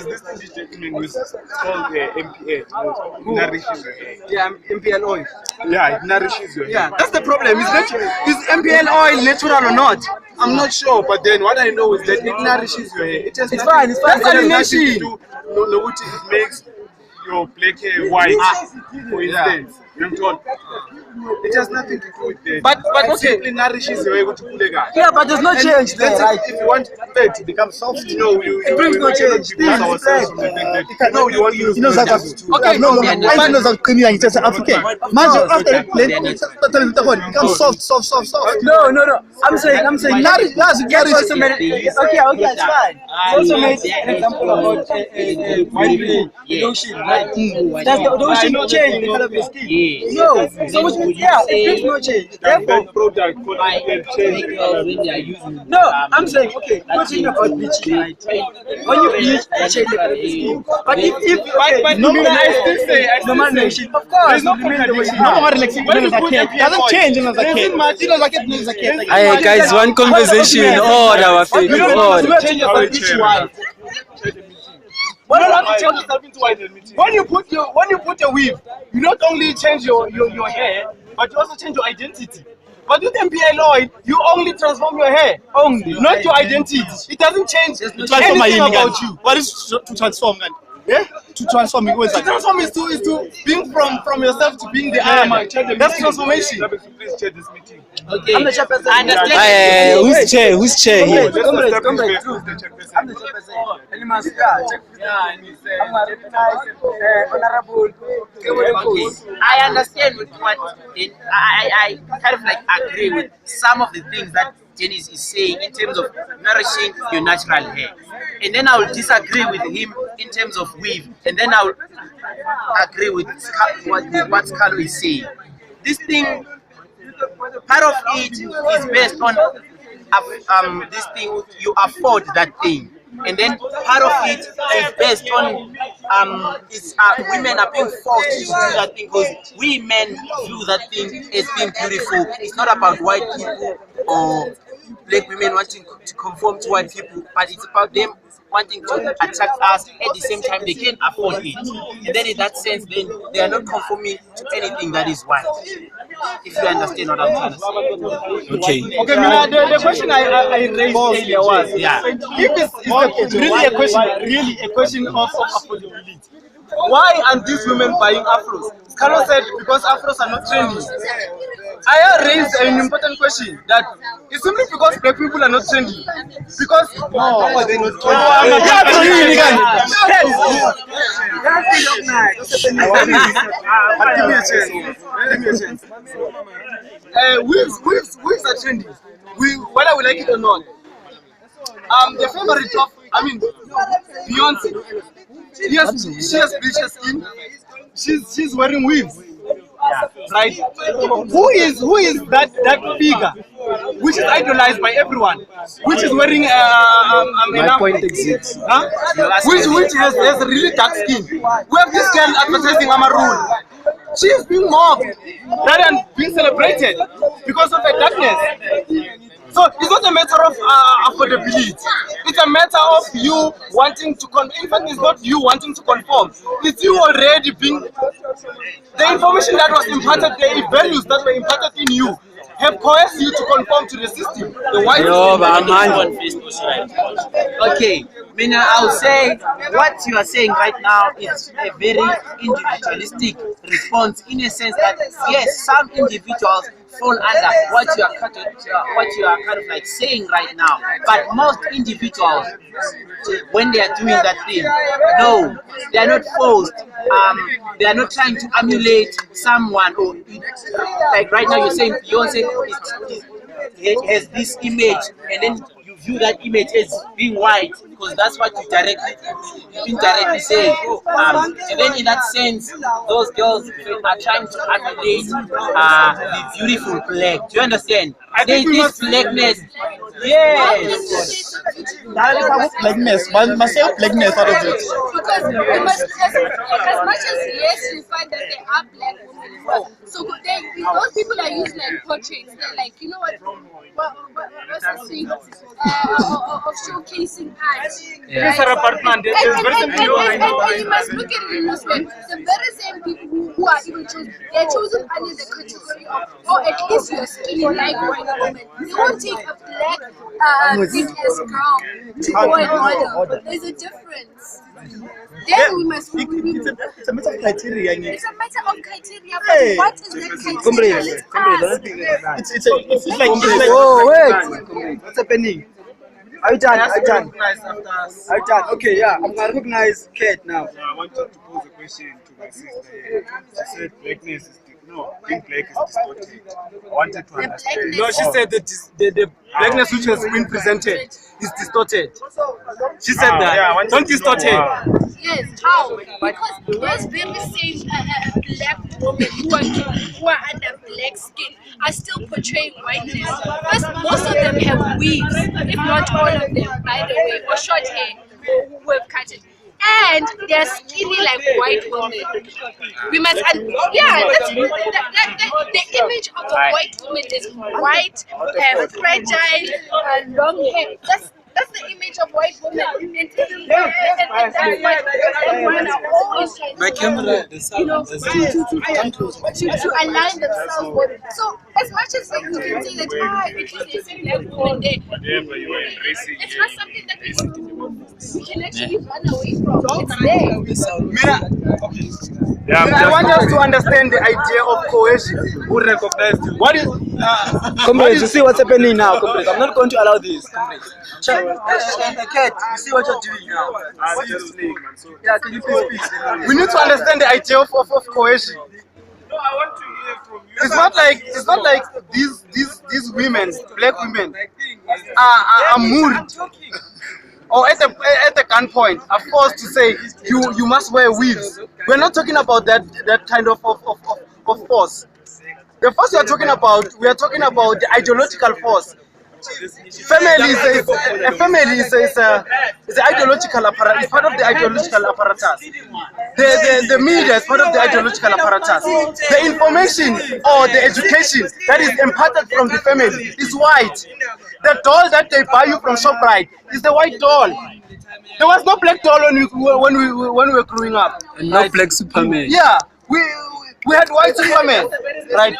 This thing is gentleman use, it's called MPA. Nourishes your hair. Yeah, MPL oil. Yeah, it nourishes your hair. Yeah, that's the problem. Is MPL oil natural or not? I'm not sure, but then what I know is that it nourishes your hair. It's fine. It's fine. That's alienation. No, which it makes your black hair white, for instance. It has nothing to do with that. But it okay. simply nourishes your hair. Yeah, but there's no change there, right? If you want hair to become soft, it brings no change. No, you want to use. Okay, no, I know that Kenya is just African. Imagine after it becomes soft. No. I'm saying. Yes, also made it. Okay, it's fine. Also made an example about lotion, right? Does the lotion change the color of your skin? No. So which means it brings no change. Therefore, no, I'm saying you're talking about bleaching, right? When you bleach, you change the color of your skin. But if normal lotion, of course, Doesn't change as a kid. Hey guys, one conversation. Oh, our favorite. When you put a weave, you not only change your hair, but you also change your identity. But with MPL oil, you only transform your hair, not your identity. It doesn't change anything about you. What is to transform? Yeah? To transform, to transform is to being from yourself to being the other. That's transformation. Please chair this meeting. Okay. I'm the chairperson. Who's chair here? Comrade. I'm the chairperson. Honorable. I understand with what I kind of like agree with some of the things that Dennis is saying in terms of nourishing your natural hair. And then I will disagree with him in terms of weave. And then I will agree with what Carlo is saying. This thing, part of it is based on this thing, you afford that thing. And then part of it is based on women are being forced to do that thing because we men do that thing as being beautiful. It's not about white people or black women wanting to conform to white people, but it's about them wanting to attract us at the same time they can afford it. And then in that sense, then they are not conforming to anything that is white. If you understand what I'm trying to say. Okay. Okay, the question I raised earlier was, if it's really a question of affordability, why aren't these women buying afros? Carlos said because afros are not trendy. I raised an important question that it's simply because black people are not trendy. Because give me a chance. Wigs are trendy. Whether we like it or not. The favorite of Beyonce. Yes, she has bleached her skin. She's wearing weaves. Right? Who is that figure which is idolized by everyone, which is wearing My point exists. which has really dark skin? We have this girl advertising Amarul. She is being mocked rather than being celebrated because of her darkness. So it's not a matter of affordability. It's a matter of you wanting to in fact, it's not you wanting to conform. It's you already being the information that was imparted, the values that were imparted in you have coerced you to conform to the system. The white Okay, Mina, I'll say what you are saying right now is a very individualistic response in a sense that yes, some individuals fall under what you are kind of like saying right now, but most individuals, when they are doing that thing, no, they are not forced. They are not trying to emulate someone, or like right now you're saying Beyonce has this image, and then you view that image as being white because that's what you indirectly say. And then in that sense, those girls are trying to emulate the beautiful black. Do you understand? This blackness Yes. Blackness, must say blackness out of it. Because you must, as much as yes, you find that there are black women who are, so those people are used like portraits. They're like, you know what's that thing? Of showcasing art. Yes, her apartment. And you must look at it in this way. The very same people who are even chosen, they're chosen under the category of, or at least you're skinny like white woman. They won't take a black big-ass girl to go and order. There's a difference. Then we must. It's a matter of criteria. It's a matter of criteria. But what is that criteria? Let's ask. It's like. Oh wait, what's happening? Are you done? Are you done? Are you done? Okay, yeah. I'm gonna recognize Kate now. I wanted to pose a question to my sister here. She said blackness is being black is distorted. I wanted to understand. No, she said that the blackness which has been presented is distorted. She said that. Yeah, Don't distort it. Yes, how? Because those very same black women who are under black skin are still portraying whiteness. Because most of them have weaves, if not all of them, by the way, or short hair, who have cut it. And they're skinny like white women. We must, the image of a white woman is white, fragile, long hair. That's the image of white women. And that's why women are always trying to align themselves with. So as much as you can say that it is a black woman there, Whatever you are embracing, it's not something that we can actually run away from. It's there. I want us to understand the idea of cohesion. Who recognized you? What is Comrades, you see what's happening now, comrades. I'm not going to allow this. Kate, you see what you're doing now? Yeah, can you please speak? We need to understand the idea of cohesion. No, I want to hear from you. It's not like these women, black women, are moved or at the gunpoint are forced to say you must wear weaves. We're not talking about that kind of force. The force we are talking about the ideological force. Family is an ideological apparatus. It's part of the ideological apparatus. The media is part of the ideological apparatus. The information or the education that is imparted from the family is white. The doll that they buy you from ShopRite is the white doll. There was no black doll when we were growing up. And no black Superman. Yeah, we had white Superman, right?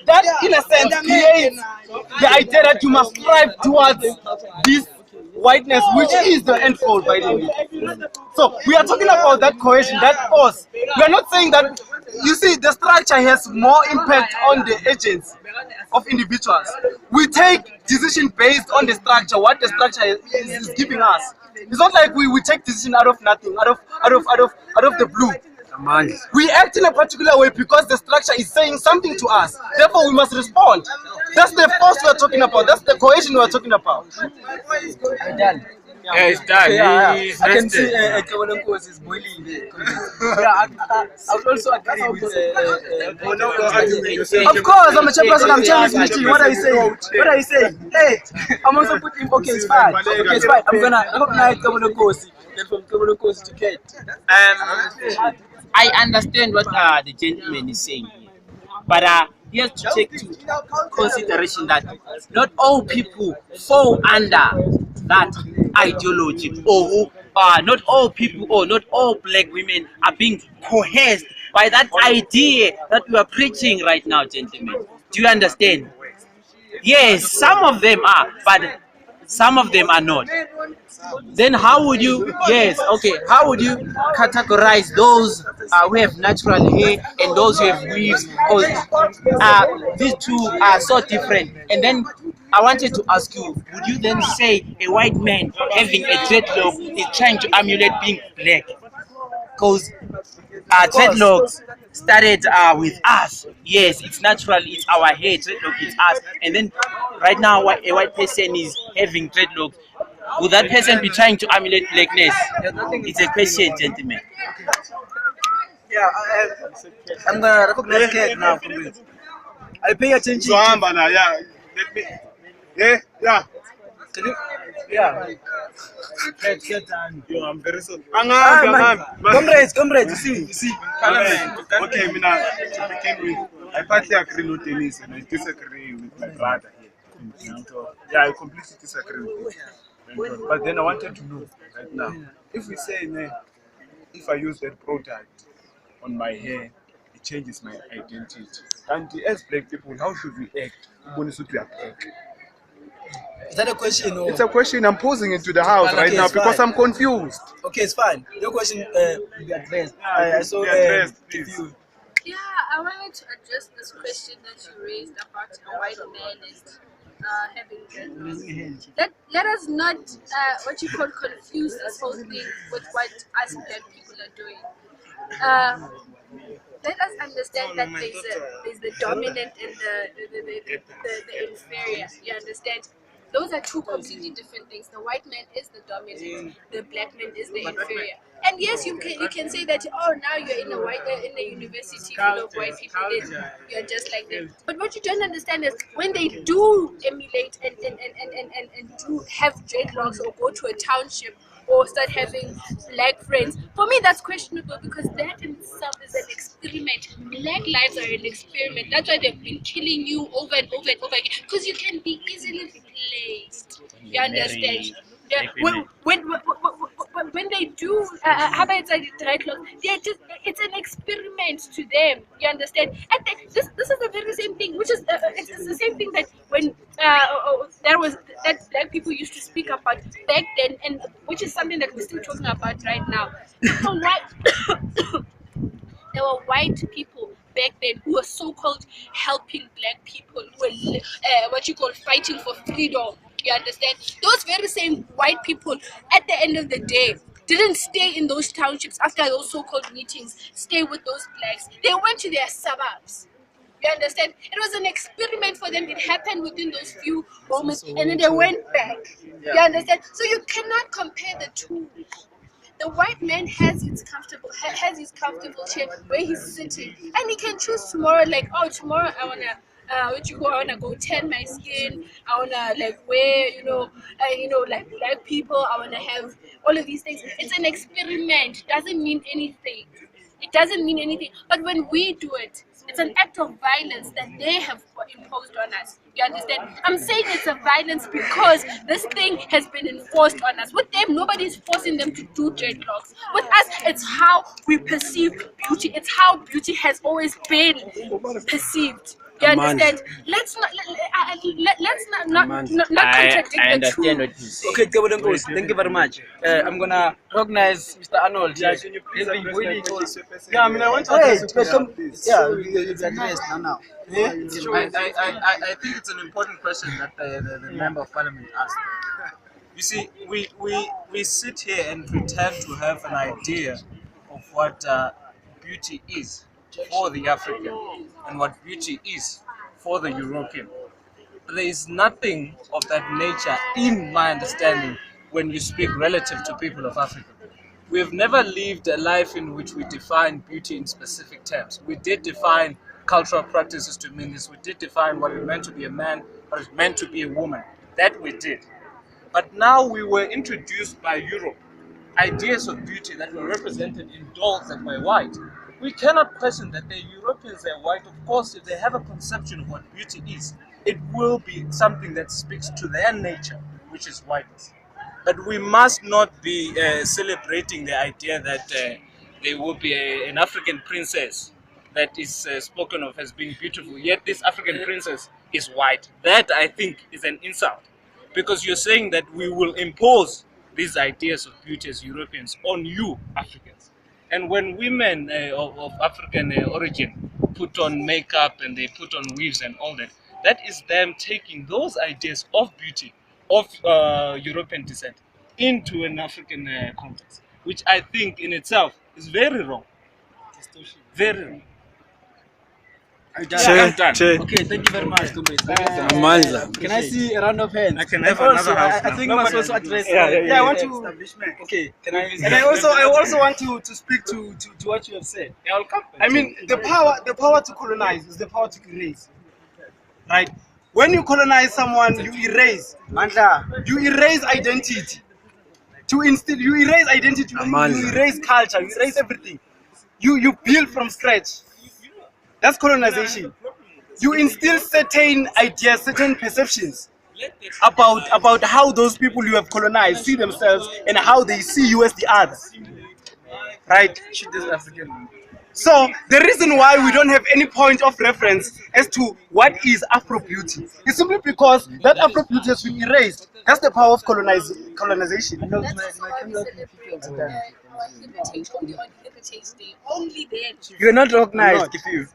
That, in a sense, creates the idea that you must strive towards this whiteness, which is the end goal, by the way. So we are talking about that cohesion, that force. We are not saying that. You see, the structure has more impact on the agents of individuals. We take decision based on the structure, what the structure is giving us. It's not like we take decision out of nothing, out of the blue. We act in a particular way because the structure is saying something to us. Therefore, we must respond. That's the force we are talking about. That's the cohesion we are talking about. Yeah, it's done. Yeah. I can see Kawalanko's is boiling there. Yeah, I would also agree with Of course, I'm a chairperson. I'm chairing this meeting. What are you saying? What are you saying? Hey, I'm also putting. Okay, it's fine. Okay, it's fine. I'm gonna recognize Kawalanko's. Then from Kawalanko's to Kate. I understand what the gentleman is saying here, but you have to take into consideration that not all people fall under that ideology, or not all people or not all black women are being coerced by that idea that we are preaching right now, gentlemen. Do you understand? Yes, some of them are, but some of them are not. Then how would you, how would you categorize those who have natural hair and those who have weaves? Because these two are so different. And then I wanted to ask you, would you then say a white man having a dreadlock is trying to emulate being black? Because dreadlocks started with us. Yes, it's natural, it's our hair, dreadlock is us. And then right now a white person is having dreadlocks. Would that person be trying to emulate blackness? It's a question, gentlemen. Yeah, I'm gonna recognize Kate now. I'll pay attention. Yeah. Let me. Yeah. Yeah. Yo, I'm very sorry. Comrades, you see. Okay, Mina, to begin with, I partly agree with Dennis and I disagree with my brother here. Yeah, I completely disagree with him. But then I wanted to know right now, if we say, if I use that product on my hair, it changes my identity. And as black people, how should we act? Is that a question? Or? It's a question I'm posing it to the house right now because I'm confused. Okay, it's fine. Your question will be addressed. I saw Please. Yeah, I wanted to address this question that you raised about a white man is having dreadlocks. Let us not confuse this whole thing with what us black people are doing. Let us understand that there's the dominant and the inferior. You understand? Those are two completely different things. The white man is the dominant, the black man is the inferior. And yes, you can say that, oh, now you're in a university full of white people, then you're just like them. But what you don't understand is when they do emulate and do have dreadlocks or go to a township or start having black friends, for me that's questionable because that in itself is an experiment. Black lives are an experiment. That's why they've been killing you over and over and over again, because you can be easily replaced. You understand? Yeah, when they do have dreadlocks, they're just, it's an experiment to them. You understand? And this is the very same thing, which is it's the same thing that when that black people used to speak about back then, and which is something that we're still talking about right now. So why? There were white people back then who were so-called helping black people, who were fighting for freedom. You understand? Those very same white people, at the end of the day, didn't stay in those townships after those so-called meetings, stay with those blacks. They went to their suburbs. You understand? It was an experiment for them. It happened within those few moments, and then they went back. You understand? So you cannot compare the two. The white man has his comfortable chair where he's sitting, and he can choose tomorrow, like, oh, tomorrow I wanna go tan my skin, I wanna like wear like black people, I wanna have all of these things. It's an experiment. Doesn't mean anything. It doesn't mean anything. But when we do it, it's an act of violence that they have imposed on us. You understand? I'm saying it's a violence because this thing has been enforced on us. With them, nobody's forcing them to do dreadlocks. With us, it's how we perceive beauty. It's how beauty has always been perceived. You understand? Let's not contradict the two. Okay, thank you very much. I'm gonna recognize Mr. Arnold. Yeah, I mean, I want to address now. I think it's an important question that the member of parliament asked. You see, we sit here and pretend to have an idea of what beauty is for the African and what beauty is for the European. There is nothing of that nature in my understanding when you speak relative to people of Africa. We have never lived a life in which we define beauty in specific terms. We did define cultural practices to mean this. We did define what it meant to be a man, what it meant to be a woman. That we did. But now we were introduced by Europe ideas of beauty that were represented in dolls that were white. We cannot question that the Europeans are white. Of course, if they have a conception of what beauty is, it will be something that speaks to their nature, which is whiteness. But we must not be celebrating the idea that there will be an African princess that is spoken of as being beautiful, yet this African princess is white. That, I think, is an insult, because you're saying that we will impose these ideas of beauty as Europeans on you, Africans. And when women of African origin put on makeup and they put on weaves and all that, that is them taking those ideas of beauty of European descent into an African context, which I think in itself is very wrong. Very wrong. I'm done. Okay, thank you very much, comrades. Can I see a round of hands? I can have another house I think we must also address. I want to. Okay, can I? And I also want to speak to what you have said. I mean, the power to colonize is the power to create, right? When you colonize someone, you erase. You erase identity. To instill, you erase identity. You erase culture. You erase everything. You build from scratch. That's colonization. You instill certain ideas, certain perceptions about how those people you have colonized see themselves and how they see you as the other. Right? So the reason why we don't have any point of reference as to what is Afro beauty is simply because that Afro beauty has been erased. That's the power of colonization. That's also why we celebrate our Heritage on Heritage Day. Only then. You're not recognized, if you.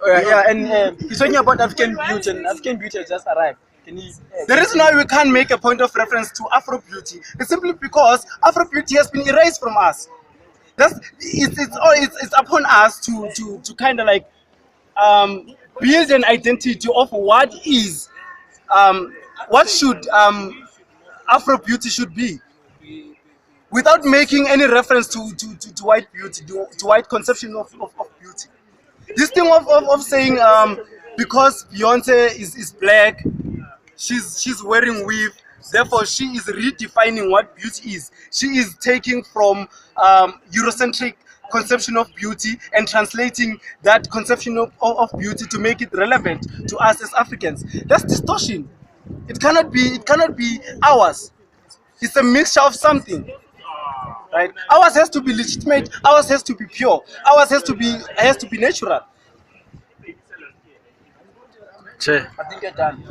And he's talking about African beauty, and African beauty has just arrived. Can you? The reason why we can't make a point of reference to Afro beauty is simply because Afro beauty has been erased from us. It's upon us to kind of like build an identity of what should Afro beauty should be, without making any reference to white beauty, to white conception of beauty. This thing of saying because Beyonce is black, she's wearing weave, therefore she is redefining what beauty is. She is taking from Eurocentric conception of beauty and translating that conception of beauty to make it relevant to us as Africans. That's distortion. It cannot be ours. It's a mixture of something. Right? Ours has to be legitimate, ours has to be pure, ours has to be natural. I think you're done.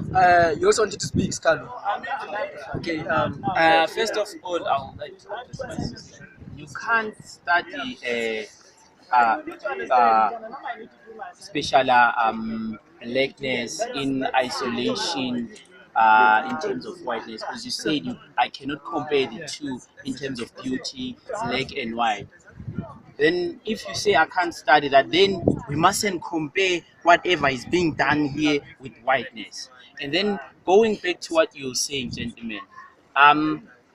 You also wanted to speak, Scalo. Okay. First of all, I would like to emphasize you can't study special blackness in isolation in terms of whiteness, because you said I cannot compare the two in terms of beauty, black and white. Then if you say I can't study that, then we mustn't compare whatever is being done here with whiteness. And then going back to what you're saying, gentlemen,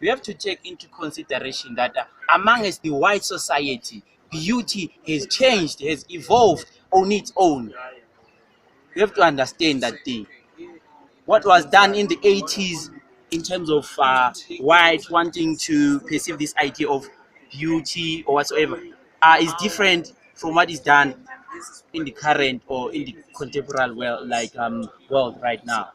we have to take into consideration that amongst the white society, beauty has changed, has evolved on its own. You have to understand that thing. What was done in the 80s in terms of white wanting to perceive this idea of beauty or whatsoever is different from what is done in the current or in the contemporary world, world right now.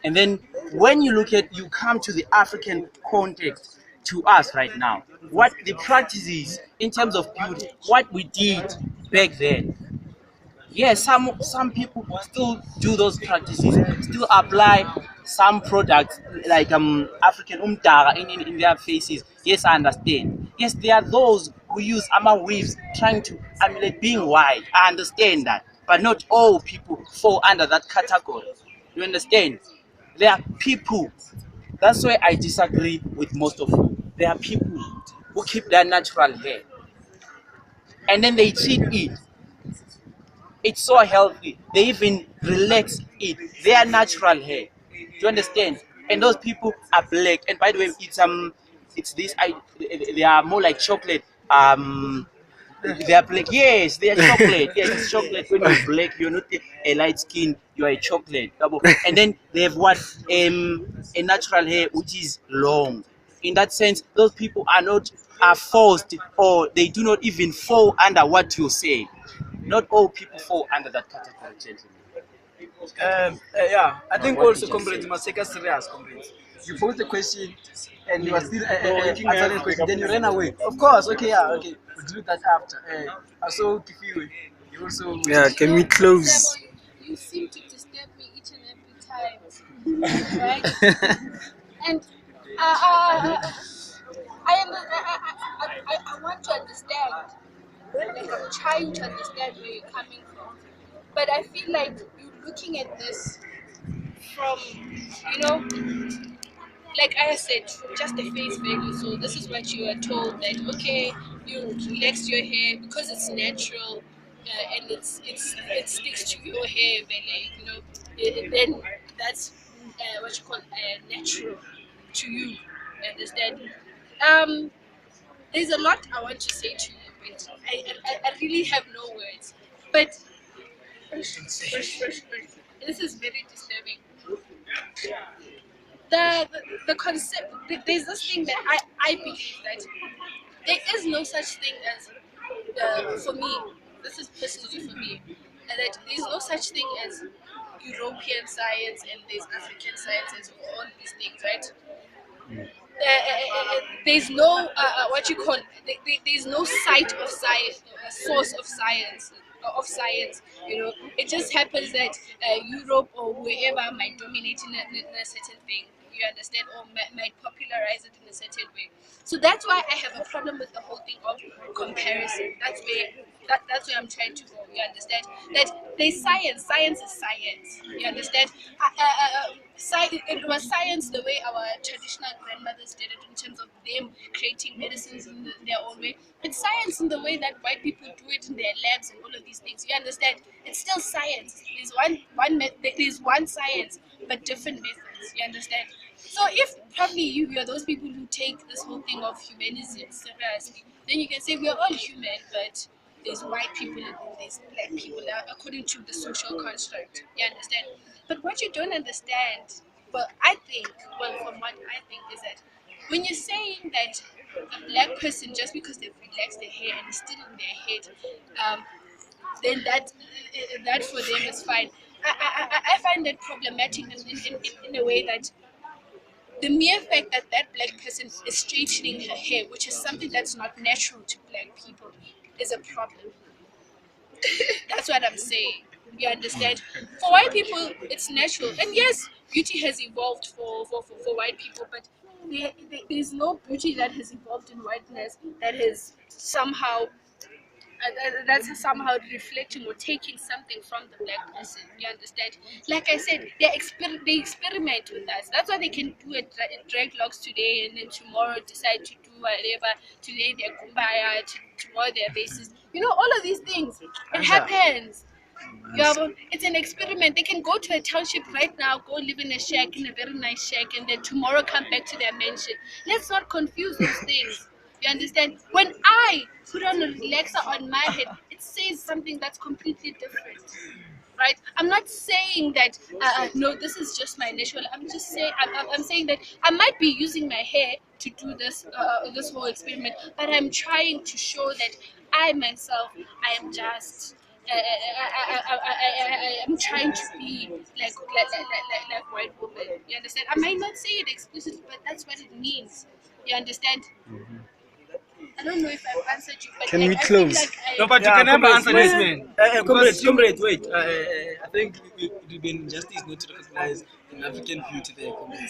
And then when you come to the African context, to us right now, what the practice is in terms of beauty, what we did back then. Yes, some people still do those practices, still apply some products like African umdara in their faces. Yes, I understand. Yes, there are those who use ama weaves trying to emulate being white. I understand that, but not all people fall under that category. You understand? There are people. That's why I disagree with most of you. There are people who keep their natural hair and then they treat it. It's so healthy. They even relax it. Their natural hair. Do you understand? And those people are black. And by the way, it's this. They are more like chocolate. They are black. Yes, they are chocolate. Yes, it's chocolate. When you're black, you're not a light skin. You are a chocolate. And then they have what a natural hair which is long. In that sense, those people are forced, or they do not even fall under what you say. Not all people fall under that category, gentlemen. I think also, comrades, you must take us serious, comrades. You posed the question and you are still answering the question, then you ran away. Of course, okay, okay. We'll do that after. I saw Kifiwe. You also. Yeah, can we close? You seem to disturb me each and every time, right? And I want to understand. Like I'm trying to understand where you're coming from, but I feel like you're looking at this from, like I said, from just a face value. So this is what you are told, that okay, you relax your hair because it's natural, and it sticks to your hair, then that's what you call natural to you. Understand? There's a lot I want to say to you, but I really have no words. But this is very disturbing. the concept. There's this thing that I believe that there is no such thing as for me. This is personally for me, that there's no such thing as European science and there's African sciences or all these things, right? There's no what you call there's no site of science, source of science you know. It just happens that Europe or wherever might dominate in a certain thing, you understand, or might popularize it in a certain way. So that's why I have a problem with the whole thing of comparison. That's where I'm trying to go. You understand that there's science is science. You understand? It was science the way our traditional grandmothers did it, in terms of them creating medicines in their own way. It's science in the way that white people do it in their labs and all of these things. You understand? It's still science. There's one science, but different methods. You understand? So if probably you're those people who take this whole thing of humanism seriously, then you can say we're all human, but there's white people and there's black people according to the social construct. You understand? But what you don't understand, well, from what I think is that when you're saying that a black person, just because they've relaxed their hair and it's still in their head, then that for them is fine. I find that problematic in a way that the mere fact that that black person is straightening her hair, which is something that's not natural to black people, is a problem. That's what I'm saying. You understand? For white people, it's natural. And yes, beauty has evolved for white people, but there's no beauty that has evolved in whiteness that is somehow that's somehow reflecting or taking something from the black person. You understand? Like I said, they experiment with us. That's why they can do it dreadlocks today and then tomorrow decide to do whatever. Today they're kumbaya, tomorrow they're racist. You know, all of these things. It happens. It's an experiment. They can go to a township right now, go live in a shack, in a very nice shack, and then tomorrow come back to their mansion. Let's not confuse those things. You understand? When I put on a relaxer on my head, it says something that's completely different. Right? I'm not saying that no, this is just my natural. I'm just saying I'm saying that I might be using my hair to do this this whole experiment, but I'm trying to show that I myself, I am just. I'm trying to be like white woman. You understand? I might not say it explicitly, but that's what it means. You understand? I don't know if I've answered you, but Can like, we I feel close? like No, but you can never answer this, man. Comrade, wait. I think it would be injustice not to recognize an African beauty there, comrade.